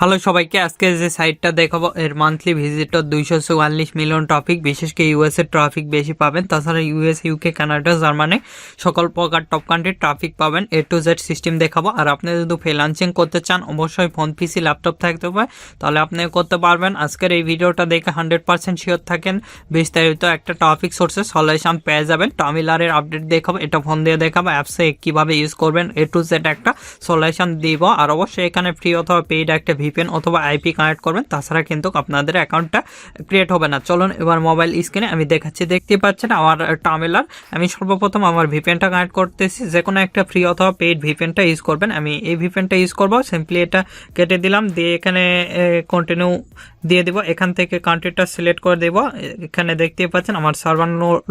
Hello সবাইকে, আজকে যে সাইটটা দেখাবো এর মান্থলি ভিজিটর 244 মিলিয়ন ট্রাফিক। বিশেষ করে ইউএস এর ট্রাফিক বেশি পাবেন, তাছাড়া ইউএস, ইউকে, কানাডা, জার্মানি সকল প্রকার টপ কান্ট্রির ট্রাফিক পাবেন। A to Z সিস্টেম দেখাবো। আর আপনি যদি ফ্রিল্যান্সিং করতে চান অবশ্যই ফোন, পিসি, ল্যাপটপ থাকতে হবে, তাহলে আপনি করতে পারবেন। আজকের এই ভিডিওটা দেখে 100% শিওর থাকেন বিস্তারিত একটা ট্রাফিক সোর্সের সলিউশন পেয়ে যাবেন। টামিলারের আপডেট দেখাবো, এটা ফোন দিয়ে দেখাবো, অ্যাপসে কীভাবে ইউজ করবেন A to Z একটা সলিউশন দিব। আর অবশ্যই এখানে ফ্রি অথবা পেইড একটা ভিপিএন অথবা আইপি কানেক্ট করবেন, তাছাড়া কিন্তু আপনাদের অ্যাকাউন্টটা ক্রিয়েট হবে না। চলুন এবার মোবাইল স্ক্রিনে আমি দেখাচ্ছি, দেখতে পাচ্ছেন আমার টার্মিনাল। আমি সর্বপ্রথম আমার ভিপিএনটা কানেক্ট করতেছি। যে কোনো একটা ফ্রি অথবা পেইড ভিপিএনটা ইউজ করবেন। আমি এই ভিপিএনটা ইউজ করব। সিম্পলি এটা কেটে দিলাম, দিয়ে এখানে কন্টিনিউ দিয়ে দিব। এখান থেকে কান্ট্রিটা সিলেক্ট করে দেব। এখানে দেখতে পাচ্ছেন আমার সার্ভার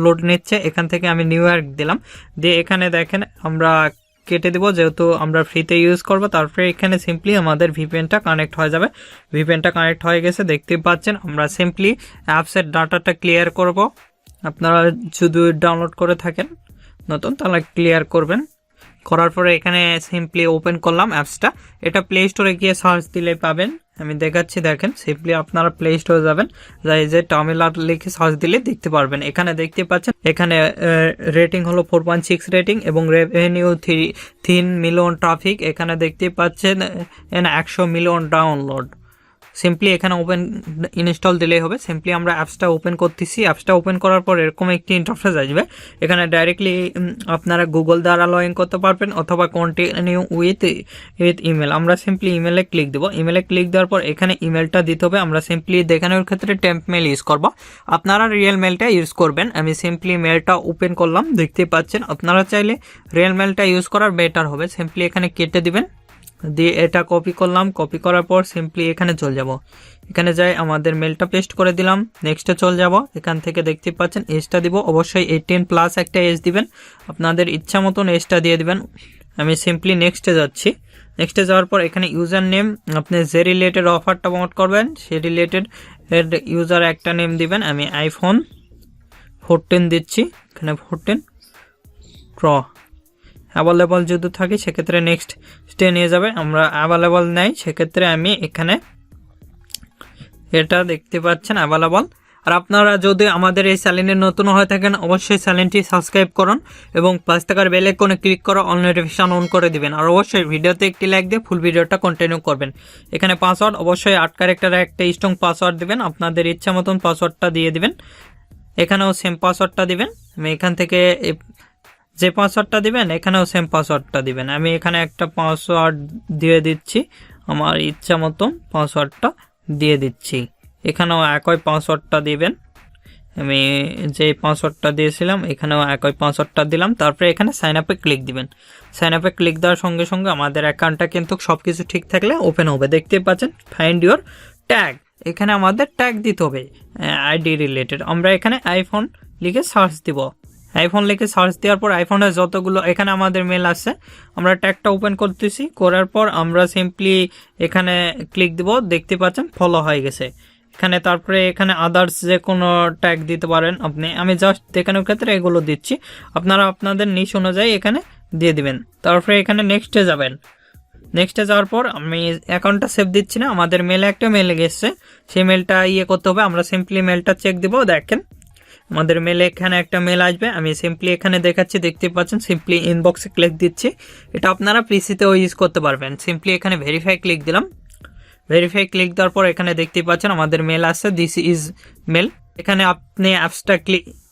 লোড নিচ্ছে। এখান থেকে আমি নিউ ইয়র্ক দিলাম, দিয়ে এখানে দেখেন আমরা কেটে দেবো, যেহেতু আমরা ফ্রিতে ইউজ করব। তারপরে এখানে সিম্পলি আমাদের ভিপিএনটা কানেক্ট হয়ে যাবে। ভিপিএনটা কানেক্ট হয়ে গেছে, দেখতে পাচ্ছেন। আমরা সিম্পলি অ্যাপসের ডাটাটা ক্লিয়ার করব। আপনারা যদি ডাউনলোড করে থাকেন নতুন, তাহলে ক্লিয়ার করবেন। করার পরে এখানে সিম্পলি ওপেন করলাম অ্যাপসটা। এটা প্লে স্টোরে গিয়ে সার্চ দিলে পাবেন। আমি দেখাচ্ছি, দেখেন সিম্পলি আপনারা প্লে স্টোরে যাবেন, যাই যে টার্মিনাল লিখে সার্চ দিলে দেখতে পারবেন। এখানে দেখতে পাচ্ছেন এখানে রেটিং হলো 4.6 রেটিং এবং রেভিনিউ 3 মিলিয়ন ট্রাফিক। এখানে দেখতে পাচ্ছেন 100 মিলিয়ন ডাউনলোড। সিম্পলি এখানে ওপেন ইনস্টল দিলেই হবে। সিম্পলি আমরা অ্যাপসটা ওপেন করতেছি। অ্যাপসটা ওপেন করার পর এরকম একটি ইন্টারফেস আসবে। এখানে ডাইরেক্টলি আপনারা গুগল দ্বারা লগ ইন করতে পারবেন অথবা কন্টিনিউ উইথ ইমেল। আমরা সিম্পলি ইমেলে ক্লিক দেবো। ইমেলে ক্লিক দেওয়ার পর এখানে ইমেলটা দিতে হবে। আমরা সিম্পলি দেখানোর ক্ষেত্রে টেম্প মেল ইউজ করব, আপনারা রিয়েল মেলটা ইউজ করবেন। আমি সিম্পলি মেলটা ওপেন করলাম, দেখতে পাচ্ছেন। আপনারা চাইলে রিয়েল মেলটা ইউজ করার বেটার হবে। সিম্পলি এখানে কেটে দিবেন, দিয়ে এটা কপি করলাম। কপি করার পর সিম্পলি এখানে চলে যাব। এখানে যাই আমাদের মেলটা পেস্ট করে দিলাম। নেক্সটে চলে যাব। এখান থেকে দেখতে পাচ্ছেন এজটা দিব, অবশ্যই 18+ একটা এজ দিবেন। আপনাদের ইচ্ছা মতন এজটা দিয়ে দিবেন। আমি সিম্পলি নেক্সটে যাচ্ছি। নেক্সটে যাওয়ার পর এখানে ইউজার নেম, আপনি যে রিলেটেড অফারটা প্রমোট করবেন সে রিলেটেড ইউজার একটা নেম দিবেন। আমি iPhone 14 দিচ্ছি। এখানে 14 Pro অ্যাভেলেবল যদি থাকে সেক্ষেত্রে নেক্সট স্টে নিয়ে যাবে। আমরা অ্যাভেলেবল নেই, সেক্ষেত্রে আমি এখানে এটা দেখতে পাচ্ছেন অ্যাভেলেবল। আর আপনারা যদি আমাদের এই চ্যানেলে নতুন হয়ে থাকেন অবশ্যই চ্যানেলটি সাবস্ক্রাইব করুন এবং পাঁচ টাকার বেল আইকনে ক্লিক করে অল নোটিফিকেশন অন করে দিবেন। আর অবশ্যই ভিডিওতে একটি লাইক দিয়ে ফুল ভিডিওটা কন্টিনিউ করবেন। এখানে পাসওয়ার্ড অবশ্যই 8 ক্যারেক্টারের একটা স্ট্রং পাসওয়ার্ড দিবেন। আপনাদের ইচ্ছা মতন পাসওয়ার্ডটা দিয়ে দিবেন। এখানেও সেম পাসওয়ার্ডটা দিবেন। আমি এখান থেকে যে পাসওয়ার্ডটা দিবেন এখানেও সেম পাসওয়ার্ডটা দিবেন। আমি এখানে একটা পাসওয়ার্ড দিয়ে দিচ্ছি, আমার ইচ্ছা মতো পাসওয়ার্ডটা দিয়ে দিচ্ছি। এখানেও একই পাসওয়ার্ডটা দিবেন। আমি যে পাসওয়ার্ডটা দিয়েছিলাম এখানেও একই পাসওয়ার্ডটা দিলাম। তারপরে এখানে সাইন আপে ক্লিক দিবেন। সাইন আপে ক্লিক দেওয়ার সঙ্গে সঙ্গে আমাদের অ্যাকাউন্টটা কিন্তু সব কিছু ঠিক থাকলে ওপেন হবে। দেখতে পাচ্ছেন ফাইন্ড ইউর ট্যাগ, এখানে আমাদের ট্যাগ দিতে হবে আইডি রিলেটেড। আমরা এখানে আইফোন লিখে সার্চ দিব। আইফোন লিখে সার্চ দেওয়ার পর আইফোনের যতগুলো এখানে আমাদের মেল আছে, আমরা ট্যাগটা ওপেন করতেছি। করার পর আমরা সিম্পলি এখানে ক্লিক দিব। দেখতে পাচ্ছেন ফলো হয়ে গেছে এখানে। তারপরে এখানে আদার্স যে কোনো ট্যাগ দিতে পারেন আপনি। আমি জাস্ট দেখানোর ক্ষেত্রে এগুলো দিচ্ছি, আপনারা আপনাদের নিশ অনুযায়ী এখানে দিয়ে দিবেন। তারপরে এখানে নেক্সটে যাবেন। নেক্সটে যাওয়ার পর আমি অ্যাকাউন্টটা সেভ দিচ্ছি না, আমাদের মেলে একটা মেল গেছে, সেই মেলটা করতে হবে। আমরা সিম্পলি মেলটা চেক দিব। দেখেন আমাদের মেলে এখানে একটা মেল আসবে। আমি সিম্পলি এখানে দেখাচ্ছি, দেখতে পাচ্ছেন। সিম্পলি ইনবক্সে ক্লিক দিচ্ছি। এটা আপনারা পিসিতেও ইউজ করতে পারবেন। সিম্পলি এখানে ভেরিফাই ক্লিক দিলাম। ভেরিফাই ক্লিক দেওয়ার পর এখানে দেখতে পাচ্ছেন আমাদের মেল আসছে, দিস ইজ মেল। এখানে আপনি অ্যাপসটা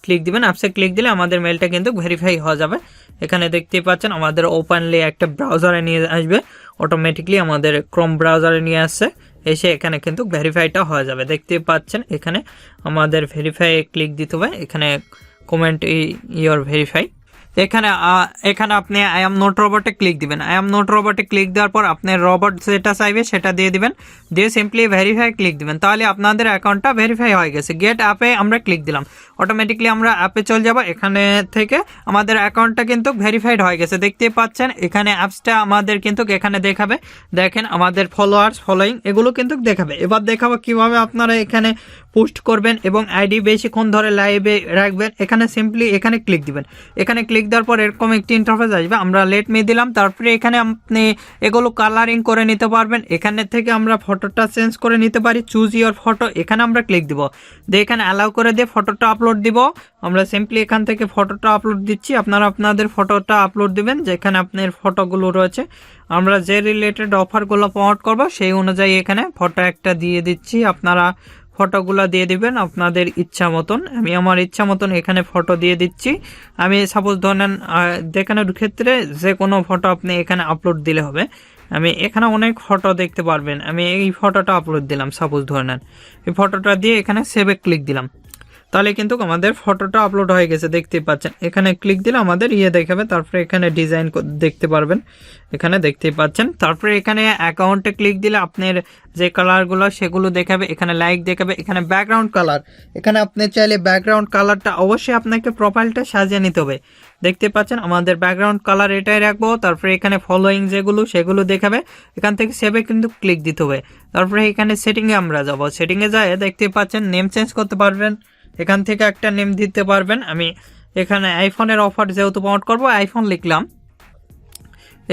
ক্লিক দিবেন। অ্যাপসে ক্লিক দিলে আমাদের মেলটা কিন্তু ভেরিফাই হয়ে যাবে। এখানে দেখতে পাচ্ছেন আমাদের ওপেনলি একটা ব্রাউজারে নিয়ে আসবে, অটোমেটিকলি আমাদের ক্রোম ব্রাউজারে নিয়ে আসছে। এসে এখানে কিন্তু ভেরিফাইটা হয়ে যাবে। দেখতে পাচ্ছেন এখানে আমাদের ভেরিফাই ক্লিক দিতে হবে। এখানে কমেন্ট ইওর ভেরিফাই। এখানে আপনি আই এম নট রোবটে ক্লিক দিবেন। আই এম নট রোবটে ক্লিক দেওয়ার পর আপনি রোবট যেটা চাইবে সেটা দিয়ে দিবেন, দিয়ে সিম্পলি ভেরিফাই ক্লিক দিবেন। তাহলে আপনাদের অ্যাকাউন্টটা ভেরিফাই হয়ে গেছে। গেট অ্যাপে আমরা ক্লিক দিলাম, অটোমেটিকলি আমরা অ্যাপে চলে যাব। এখানে থেকে আমাদের অ্যাকাউন্টটা কিন্তু ভেরিফাইড হয়ে গেছে। দেখতে পাচ্ছেন এখানে অ্যাপসটা আমাদের কিন্তু এখানে দেখাবে। দেখেন আমাদের ফলোয়ার্স, ফলোয়িং এগুলো কিন্তু দেখাবে। এবার দেখাবো কিভাবে আপনারা এখানে পোস্ট করবেন এবং আইডি বেশিক্ষণ ধরে লাইভে রাখবেন। এখানে সিম্পলি এখানে ক্লিক দিবেন। এখানে ক্লিক দেওয়ার পর এরকম একটি ইন্টারফেস আসবে, আমরা লেট মি দিলাম। তারপরে এখানে আপনি এগুলো কালারিং করে নিতে পারবেন। এখানে থেকে আমরা ফটোটা চেঞ্জ করে নিতে পারি, চুজ ইওর ফটো, এখানে আমরা ক্লিক দিব, দিয়ে এখানে অ্যালাউ করে দিয়ে ফটোটা আপলোড দিব। আমরা সিম্পলি এখান থেকে ফটোটা আপলোড দিচ্ছি, আপনারা আপনাদের ফটোটা আপলোড দিবেন যেখানে আপনার ফটোগুলো রয়েছে। আমরা যে রিলেটেড অফারগুলো প্রমোট করব সেই অনুযায়ী এখানে ফটো একটা দিয়ে দিচ্ছি, আপনারা ফটোগুলো দিয়ে দিবেন আপনাদের ইচ্ছা মতন। আমি আমার ইচ্ছা মতন এখানে ফটো দিয়ে দিচ্ছি। আমি সাপোজ ধরেন দেখানোর ক্ষেত্রে যে কোনো ফটো আপনি এখানে আপলোড দিলে হবে। আমি এখানে অনেক ফটো দেখতে পারবেন, আমি এই ফটোটা আপলোড দিলাম, সাপোজ ধরে নেন এই ফটোটা দিয়ে এখানে সেভে ক্লিক দিলাম, তাহলে কিন্তু আমাদের ফটোটা আপলোড হয়ে গেছে, দেখতেই পাচ্ছেন। এখানে ক্লিক দিলে আমাদের দেখাবে, তারপরে এখানে ডিজাইন দেখতে পারবেন, এখানে দেখতেই পাচ্ছেন। তারপরে এখানে অ্যাকাউন্টে ক্লিক দিলে আপনার যে কালারগুলো সেগুলো দেখাবে, এখানে লাইক দেখাবে, এখানে ব্যাকগ্রাউন্ড কালার, এখানে আপনি চাইলে ব্যাকগ্রাউন্ড কালারটা অবশ্যই আপনাকে প্রোফাইলটা সাজিয়ে নিতে হবে। দেখতে পাচ্ছেন আমাদের ব্যাকগ্রাউন্ড কালার এটাই রাখবো। তারপরে এখানে ফলোয়িং যেগুলো সেগুলো দেখাবে, এখান থেকে সেভে কিন্তু ক্লিক দিতে হবে। তারপরে এখানে সেটিংয়ে আমরা যাব, সেটিংয়ে যায় দেখতে পাচ্ছেন নেম চেঞ্জ করতে পারবেন, এখান থেকে একটা নেম দিতে পারবেন। আমি এখানে আইফোনের অফার যেহেতু প্রমোট করবো আইফোন লিখলাম,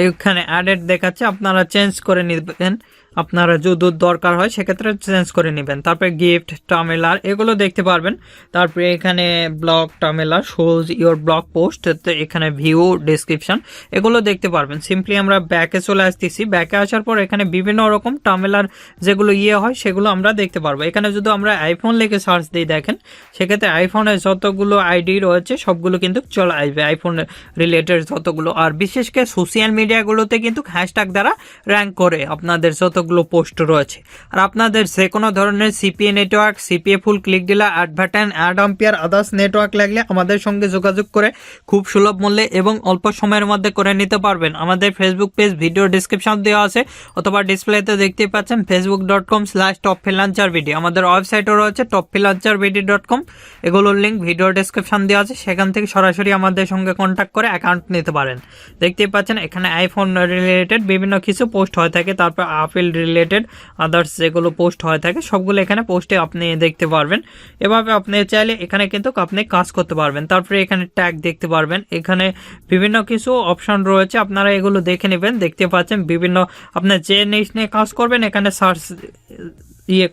এখানে অ্যাডেড দেখাচ্ছে, আপনারা চেঞ্জ করে নেবেন, আপনারা যদি দরকার হয় সেক্ষেত্রে চেঞ্জ করে নেবেন। তারপরে গিফট টামেলার এগুলো দেখতে পারবেন। তারপরে এখানে blog Tumblr shows your blog post, তো এখানে ভিউ ডেসক্রিপশন এগুলো দেখতে পারবেন। সিম্পলি আমরা ব্যাকে চলে আসতেছি, ব্যাকে আসার পর এখানে বিভিন্ন রকম টামেলার যেগুলো হয় সেগুলো আমরা দেখতে পারবো। এখানে যদি আমরা আইফোন লিখে সার্চ দিই দেখেন, সেক্ষেত্রে আইফোনের যতগুলো আইডি রয়েছে সবগুলো কিন্তু চলে আসবে, আইফোন রিলেটেড যতগুলো। আর বিশেষ করে সোশ্যাল মিডিয়াগুলোতে কিন্তু হ্যাশট্যাগ দ্বারা র্যাঙ্ক করে আপনাদের যতগুলো পোস্ট রয়েছে। আর আপনাদের যে কোনো ধরনের CPA network, CPA full click dealer, অ্যাডভার্টাইন, অ্যাড আম্পিয়ার, আদার্স নেটওয়ার্ক লাগলে আমাদের সঙ্গে যোগাযোগ করে খুব সুলভ মূল্যে এবং অল্প সময়ের মধ্যে করে নিতে পারবেন। আমাদের ফেসবুক পেজ ভিডিও ডিসক্রিপশন দেওয়া আছে, অথবা ডিসপ্লেতে দেখতেই পাচ্ছেন facebook.com/topfreelancervd। আমাদের ওয়েবসাইটও রয়েছে topfreelancervd.com, এগুলোর লিঙ্ক ভিডিও ডিসক্রিপশন দেওয়া আছে, সেখান থেকে সরাসরি আমাদের সঙ্গে কন্ট্যাক্ট করে অ্যাকাউন্ট নিতে পারেন। দেখতেই পাচ্ছেন এখানে আইফোন রিলেটেড বিভিন্ন কিছু পোস্ট হয়ে থাকে, তারপর আপেল রিলেটেড আদার্স যেগুলো পোস্ট হয়ে থাকে সবগুলো এখানে পোস্টে আপনি দেখতে পারবেন। এভাবে আপনি চাইলে এখানে কিন্তু আপনি কাজ করতে পারবেন। তারপরে এখানে ট্যাগ দেখতে পারবেন, এখানে বিভিন্ন কিছু অপশন রয়েছে, আপনারা এগুলো দেখে নেবেন। দেখতে পাচ্ছেন বিভিন্ন আপনার যে নিশ নিয়ে কাজ করবেন এখানে সার্চ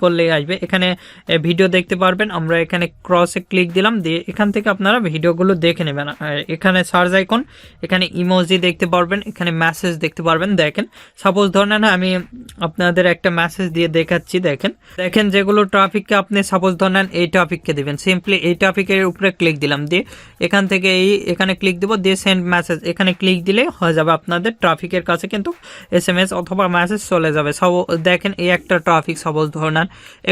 করলে আসবে, এখানে ভিডিও দেখতে পারবেন। আমরা এখানে ক্রসে ক্লিক দিলাম, দিয়ে এখান থেকে আপনারা ভিডিওগুলো দেখে নেবেন। আর এখানে সার্চ আইকন, এখানে ইমোজি দেখতে পারবেন, এখানে মেসেজ দেখতে পারবেন। দেখেন সাপোজ ধরেন আমি আপনাদের একটা মেসেজ দিয়ে দেখাচ্ছি, দেখেন যেগুলো ট্রাফিককে আপনি সাপোজ ধরেন এই ট্রাফিককে দিবেন, সিম্পলি এই ট্রাফিকের উপরে ক্লিক দিলাম, দিয়ে এখান থেকে এখানে ক্লিক দিব, দিয়ে সেন্ড মেসেজ এখানে ক্লিক দিলে হয়ে যাবে আপনাদের ট্রাফিকের কাছে কিন্তু SMS অথবা মেসেজ চলে যাবে। সব দেখেন এই একটা ট্রাফিক সাপোজ ধরেন,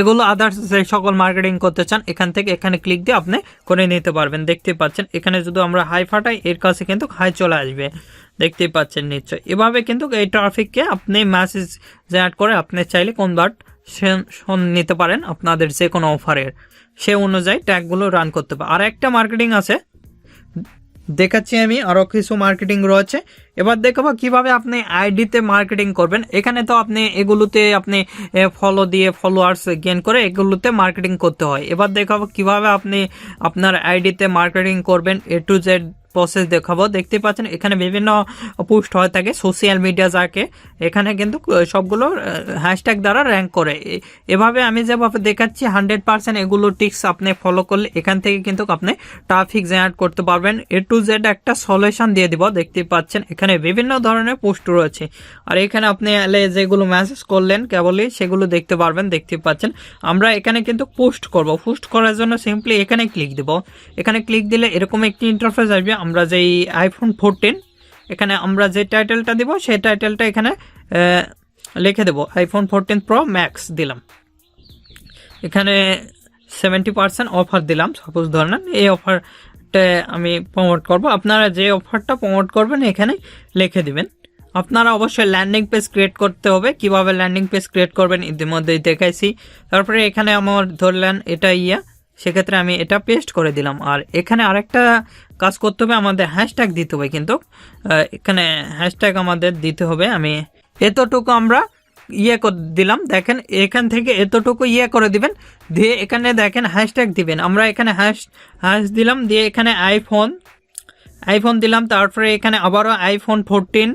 এগুলো আদার্স যে সকল মার্কেটিং করতে চান এখান থেকে এখানে ক্লিক দিয়ে আপনি করে নিতে পারবেন। দেখতে পাচ্ছেন এখানে যদি আমরা হাই ফাটাই এর কাছে কিন্তু হাই চলে আসবে, দেখতেই পাচ্ছেন নিশ্চয়। এভাবে কিন্তু এই ট্রাফিককে আপনি মেসেজ জেনারেট করে আপনি চাইলে কনভার্সন নিতে পারেন আপনাদের যে কোনো অফারের, সে অনুযায়ী ট্যাগগুলো রান করতে পারেন। আর একটা মার্কেটিং আছে দেখাচ্ছি আমি, আরও কিছু মার্কেটিং রয়েছে। এবার দেখাবো কিভাবে আপনি আইডিতে মার্কেটিং করবেন। এখানে তো আপনি এগুলোতে আপনি ফলো দিয়ে ফলোয়ার্স গেইন করে এগুলোতে মার্কেটিং করতে হয়। এবার দেখাবো কিভাবে আপনি আপনার আইডিতে মার্কেটিং করবেন, A to Z প্রসেস দেখাবো। দেখতে পাচ্ছেন এখানে বিভিন্ন পোস্ট হয়ে থাকে সোশ্যাল মিডিয়া, যাকে এখানে কিন্তু সবগুলো হ্যাশট্যাগ দ্বারা র্যাঙ্ক করে। এভাবে আমি যেভাবে দেখাচ্ছি 100% এগুলো টিক্স আপনি ফলো করলে এখান থেকে কিন্তু আপনি ট্রাফিক জেনারেট করতে পারবেন। A to Z একটা সলিউশন দিয়ে দিব। দেখতে পাচ্ছেন এখানে বিভিন্ন ধরনের পোস্ট রয়েছে, আর এখানে আপনি যেগুলো মেসেজ করলেন কেবলই সেগুলো দেখতে পারবেন। দেখতে পাচ্ছেন আমরা এখানে কিন্তু পোস্ট করব, পোস্ট করার জন্য সিম্পলি এখানে ক্লিক দেব। এখানে ক্লিক দিলে এরকম একটি ইন্টারফেস আসবে। আমরা যেই আইফোন 14 এখানে আমরা যে টাইটেলটা দিব সেই টাইটেলটা এখানে লিখে দেব, আইফোন 14 প্রো ম্যাক্স দিলাম, এখানে 70% অফার দিলাম। সাপোজ ধরেন এই অফারটা আমি প্রমোট করব, আপনারা যে অফারটা প্রমোট করবেন এখানে লিখে দিবেন। আপনারা অবশ্যই ল্যান্ডিং পেজ ক্রিয়েট করতে হবে। কিভাবে ল্যান্ডিং পেজ ক্রিয়েট করবেন ইতিমধ্যেই দেখাইছি। তারপরে এখানে আমার ধরলেন এটা সেক্ষেত্রে আমি এটা পেস্ট করে দিলাম। আর এখানে আরেকটা কাজ করতে হবে, আমাদের হ্যাশট্যাগ দিতে হবে, কিন্তু এখানে হ্যাশট্যাগ আমাদের দিতে হবে। আমি এতটুকু আমরা করে দিলাম, দেখেন এখান থেকে এতটুকু করে দিবেন, দিয়ে এখানে দেখেন হ্যাশট্যাগ দিবেন। আমরা এখানে হ্যাশ দিলাম, দিয়ে এখানে আইফোন আইফোন দিলাম, তারপরে এখানে আবারও আইফোন 14।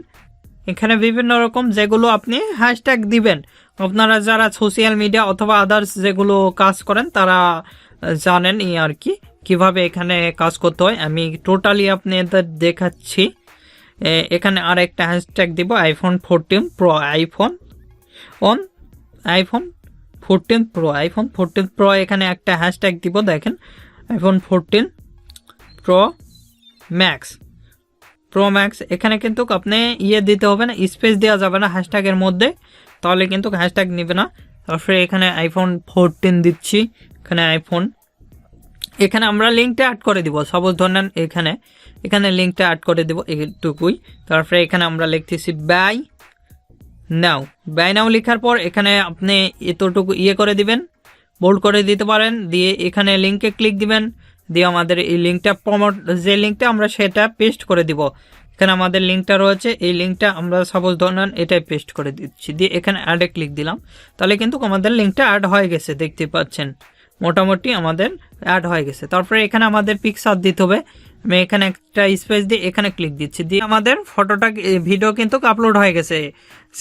এখানে বিভিন্ন রকম যেগুলো আপনি হ্যাশট্যাগ দিবেন, আপনারা যারা সোশ্যাল মিডিয়া অথবা আদার্স যেগুলো কাজ করেন তারা জানেন আর কি কিভাবে এখানে কাজ করতে হয়। আমি টোটালি আপনাদের দেখাচ্ছি। এখানে আর একটা হ্যাশট্যাগ দিব iPhone 14 pro, iPhone 14 pro, iPhone 14 pro. এখানে একটা হ্যাশট্যাগ দিব, দেখেন আইফোন 14 প্রো ম্যাক্স। এখানে কিন্তু আপনি দিতে হবে না, স্পেস দেওয়া যাবে না হ্যাশট্যাগের মধ্যে, তাহলে কিন্তু হ্যাশট্যাগ নেবে না। তারপরে এখানে আইফোন 14 দিচ্ছি, এখানে আইফোন। এখানে আমরা লিঙ্কটা অ্যাড করে দিব, সাপোজ ধরেন এখানে লিঙ্কটা অ্যাড করে দিব এইটুকুই। তারপরে এখানে আমরা লিখতেছি বাই নাও লেখার পর এখানে আপনি এতটুকু করে দিবেন, বোল্ড করে দিতে পারেন, দিয়ে এখানে লিঙ্কে ক্লিক দিবেন, দিয়ে আমাদের এই লিঙ্কটা যে লিঙ্কটা আমরা সেটা পেস্ট করে দিব। এখানে আমাদের লিঙ্কটা রয়েছে, এই লিঙ্কটা আমরা সাপোজ ধরেন এটাই পেস্ট করে দিচ্ছি, দিয়ে এখানে অ্যাডে ক্লিক দিলাম, তাহলে কিন্তু আমাদের লিঙ্কটা অ্যাড হয়ে গেছে, দেখতে পাচ্ছেন মোটামুটি আমাদের অ্যাড হয়ে গেছে। তারপরে এখানে আমাদের পিকচার দিতে হবে, আমি এখানে একটা স্পেস দিয়ে এখানে ক্লিক দিচ্ছি, দিয়ে আমাদের ফটোটা ভিডিও কিন্তু আপলোড হয়ে গেছে।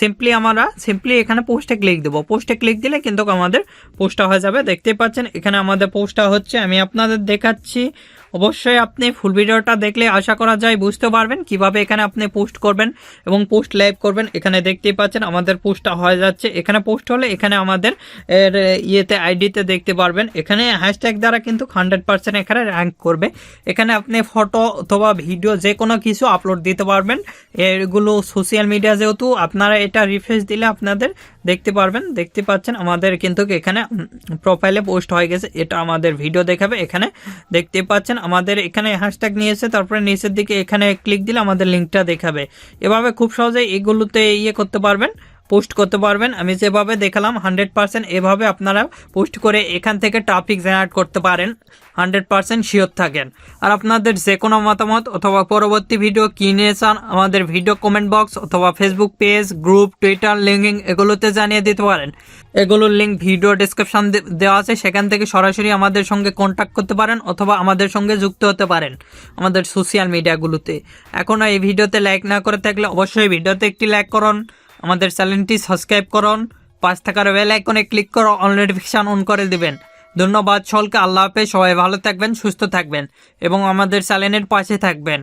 সিম্পলি এখানে পোস্টে ক্লিক দেবো, পোস্টে ক্লিক দিলে কিন্তু আমাদের পোস্টটা হয়ে যাবে, দেখতে পাচ্ছেন এখানে আমাদের পোস্টটা হচ্ছে। আমি আপনাদের দেখাচ্ছি, অবশ্যই আপনি ফুল ভিডিওটা দেখলে আশা করা যায় বুঝতে পারবেন কিভাবে এখানে আপনি পোস্ট করবেন এবং পোস্ট লাইভ করবেন। এখানে দেখতেই পাচ্ছেন আমাদের পোস্টটা হয়ে যাচ্ছে। এখানে পোস্ট হলে এখানে আমাদের আইডিতে দেখতে পারবেন, এখানে হ্যাশট্যাগ দ্বারা কিন্তু 100% এখানে র্যাঙ্ক করবে। এখানে আপনি ফটো অথবা ভিডিও যে কোনো কিছু আপলোড দিতে পারবেন। এগুলো সোশ্যাল মিডিয়া, যেহেতু আপনারা এটা রিফ্রেশ দিলে আপনাদের দেখতে পারবেন, দেখতে পাচ্ছেন আমাদের কিন্তু এখানে প্রোফাইলে পোস্ট হয়ে গেছে, এটা আমাদের ভিডিও দেখাবে। এখানে দেখতে পাচ্ছেন আমাদের এখানে হ্যাশট্যাগ নিয়েছে, তারপরে নিচের দিকে এখানে ক্লিক দিলে আমাদের লিঙ্কটা দেখাবে। এভাবে খুব সহজে এগুলোতে করতে পারবেন, পোস্ট করতে পারবেন। আমি যেভাবে দেখালাম 100% এভাবে আপনারা পোস্ট করে এখান থেকে ট্রাফিক জেনারেট করতে পারেন, 100% শিওর থাকেন। আর আপনাদের যে কোনো মতামত অথবা পরবর্তী ভিডিও কী নিয়ে চান আমাদের ভিডিও কমেন্ট বক্স অথবা Facebook page, group, Twitter, linking এগুলোতে জানিয়ে দিতে পারেন। এগুলোর লিঙ্ক ভিডিও ডেসক্রিপশন দেওয়া আছে, সেখান থেকে সরাসরি আমাদের সঙ্গে কন্ট্যাক্ট করতে পারেন অথবা আমাদের সঙ্গে যুক্ত হতে পারেন আমাদের সোশ্যাল মিডিয়াগুলোতে। এখনও এই ভিডিওতে লাইক না করে থাকলে অবশ্যই ভিডিওতে একটি লাইক করুন, আমাদের চ্যানেলটি সাবস্ক্রাইব করুন, পাশ থাকার বেল আইকনে ক্লিক করে অল নোটিফিকেশন অন করে দিবেন। ধন্যবাদ সকলকে, আল্লাহ হাফেজ, সবাই ভালো থাকবেন, সুস্থ থাকবেন এবং আমাদের চ্যানেলের পাশে থাকবেন।